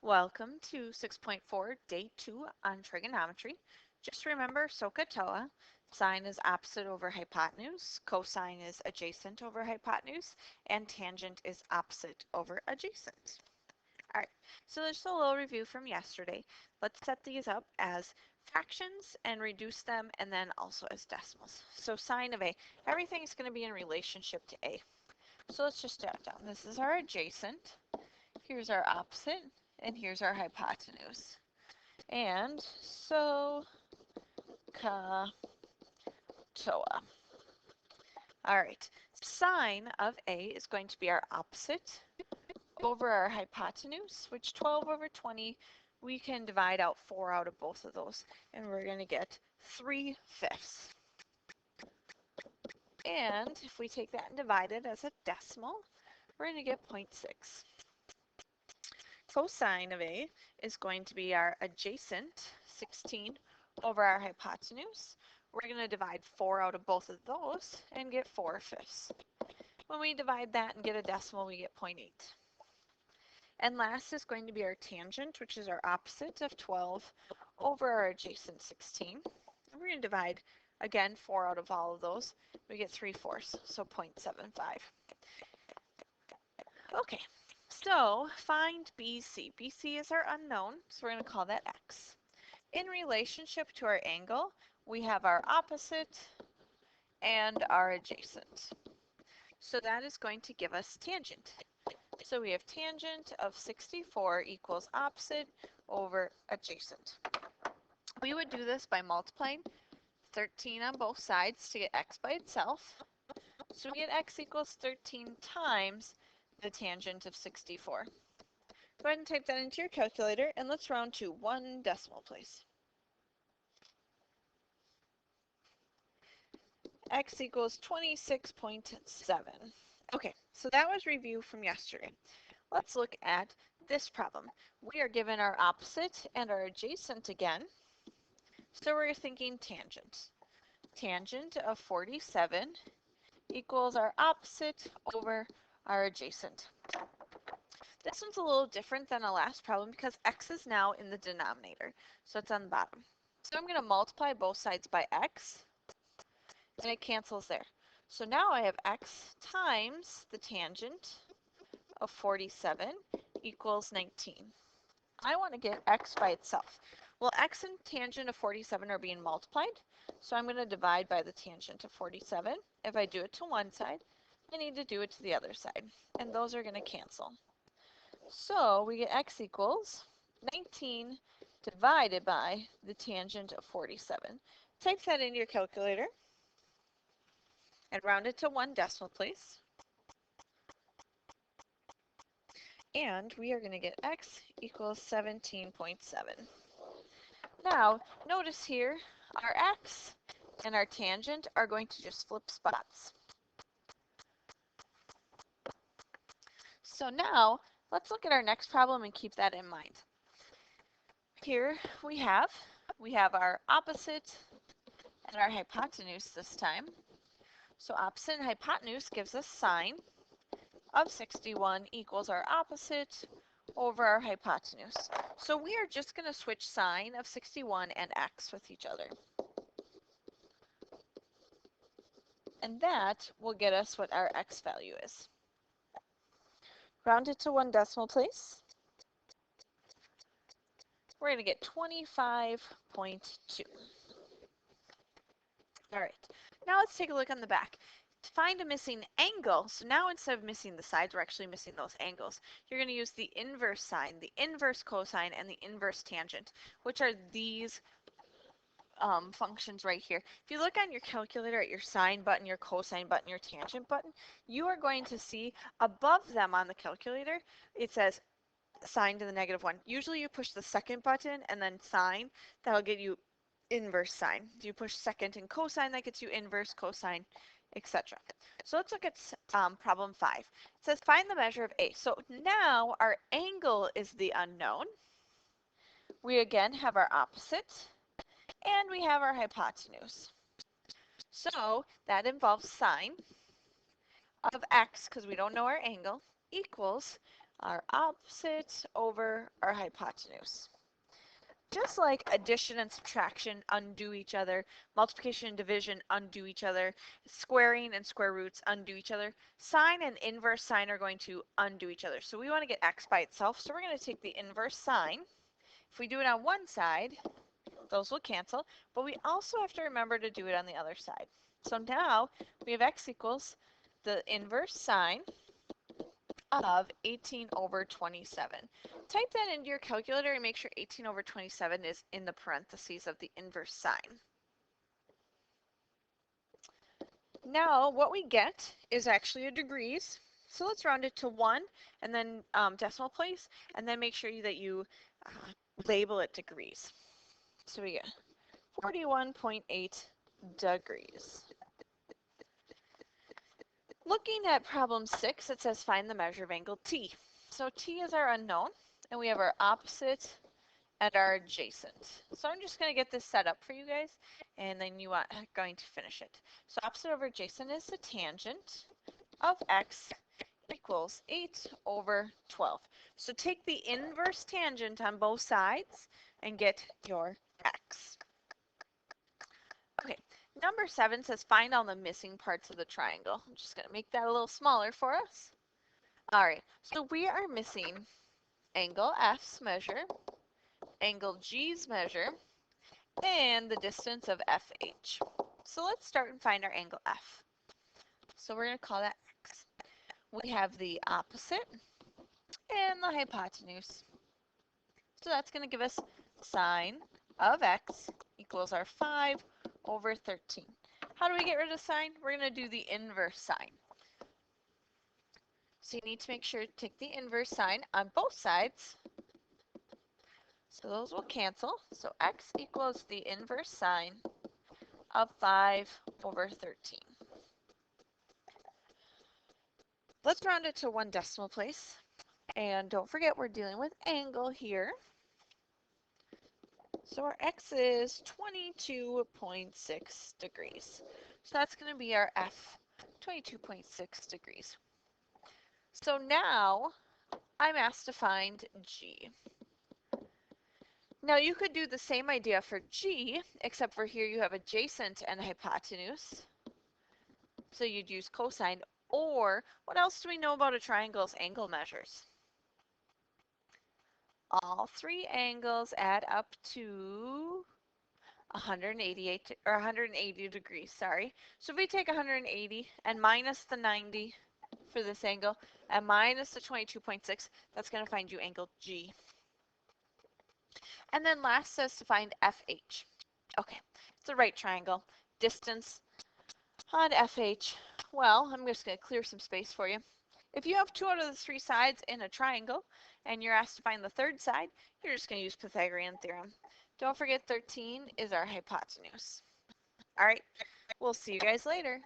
Welcome to 6.4, Day 2 on trigonometry. Just remember SOHCAHTOA. Sine is opposite over hypotenuse, cosine is adjacent over hypotenuse, and tangent is opposite over adjacent. All right, so there's a little review from yesterday. Let's set these up as fractions and reduce them, and then also as decimals. So sine of A, everything is going to be in relationship to A. So let's just jot down. This is our adjacent. Here's our opposite, and here's our hypotenuse. And SOHCAHTOA. All right, sine of A is going to be our opposite over our hypotenuse, which 12 over 20, we can divide out 4 out of both of those, and we're going to get 3/5. And if we take that and divide it as a decimal, we're going to get 0.6. Cosine of A is going to be our adjacent, 16, over our hypotenuse. We're going to divide 4 out of both of those and get 4/5. When we divide that and get a decimal, we get 0.8. And last is going to be our tangent, which is our opposite of 12 over our adjacent 16. And we're going to divide, again, 4 out of all of those. We get 3/4, so 0.75. Okay. So find BC. BC is our unknown, so we're going to call that x. In relationship to our angle, we have our opposite and our adjacent. So that is going to give us tangent. So we have tangent of 64 equals opposite over adjacent. We would do this by multiplying 13 on both sides to get x by itself. So we get x equals 13 times the tangent of 64. Go ahead and type that into your calculator, and let's round to 1 decimal place. X equals 26.7. Okay, so that was review from yesterday. Let's look at this problem. We are given our opposite and our adjacent again. So we're thinking tangent. Tangent of 47 equals our opposite over our adjacent. This one's a little different than the last problem because x is now in the denominator, so it's on the bottom. So I'm going to multiply both sides by x, and it cancels there. So now I have x times the tangent of 47 equals 19. I want to get x by itself. Well, x and tangent of 47 are being multiplied, so I'm going to divide by the tangent of 47. If I do it to one side, I need to do it to the other side, and those are going to cancel. So we get x equals 19 divided by the tangent of 47. Type that into your calculator and round it to 1 decimal place. And we are going to get x equals 17.7. Now, notice here, our x and our tangent are going to just flip spots. So now, let's look at our next problem and keep that in mind. Here we have our opposite and our hypotenuse this time. So opposite and hypotenuse gives us sine of 61 equals our opposite over our hypotenuse. So we are just going to switch sine of 61 and x with each other. And that will get us what our x value is. Round it to 1 decimal place. We're going to get 25.2. All right, now let's take a look on the back. To find a missing angle, so now instead of missing the sides, we're actually missing those angles. You're going to use the inverse sine, the inverse cosine, and the inverse tangent, which are these functions right here. If you look on your calculator at your sine button, your cosine button, your tangent button, you are going to see above them on the calculator, it says sine to the -1. Usually you push the second button and then sine, that'll get you inverse sine. If you push second and cosine, that gets you inverse cosine, etc. So let's look at problem 5. It says find the measure of A. So now our angle is the unknown. We again have our opposite, and we have our hypotenuse. So that involves sine of x, because we don't know our angle, equals our opposite over our hypotenuse. Just like addition and subtraction undo each other, multiplication and division undo each other, squaring and square roots undo each other, sine and inverse sine are going to undo each other. So we want to get x by itself, so we're going to take the inverse sine. If we do it on one side, those will cancel, but we also have to remember to do it on the other side. So now we have x equals the inverse sine of 18 over 27. Type that into your calculator and make sure 18 over 27 is in the parentheses of the inverse sine. Now what we get is actually a degrees. So let's round it to 1 and then decimal place, and then make sure that you label it degrees. So we get 41.8 degrees. Looking at problem 6, it says find the measure of angle T. So T is our unknown, and we have our opposite and our adjacent. So I'm just going to get this set up for you guys, and then you are going to finish it. So opposite over adjacent is the tangent of x equals 8 over 12. So take the inverse tangent on both sides and get your x. Okay, number 7 says find all the missing parts of the triangle. I'm just going to make that a little smaller for us. All right, so we are missing angle F's measure, angle G's measure, and the distance of FH. So let's start and find our angle F. So we're going to call that x. We have the opposite and the hypotenuse. So that's going to give us sine of x equals our 5 over 13. How do we get rid of sine? We're going to do the inverse sine. So you need to make sure to take the inverse sine on both sides. So those will cancel. So x equals the inverse sine of 5 over 13. Let's round it to 1 decimal place. And don't forget we're dealing with angle here. So our x is 22.6 degrees. So that's going to be our f, 22.6 degrees. So now I'm asked to find g. Now you could do the same idea for g, except for here you have adjacent and hypotenuse. So you'd use cosine, or what else do we know about a triangle's angle measures? All three angles add up to 188 or 180 degrees, sorry. So if we take 180 and minus the 90 for this angle and minus the 22.6, that's going to find you angle G. And then last says to find FH. Okay, it's a right triangle. Distance on FH. Well, I'm just going to clear some space for you. If you have 2 out of the 3 sides in a triangle and you're asked to find the third side, you're just going to use Pythagorean theorem. Don't forget 13 is our hypotenuse. All right, we'll see you guys later.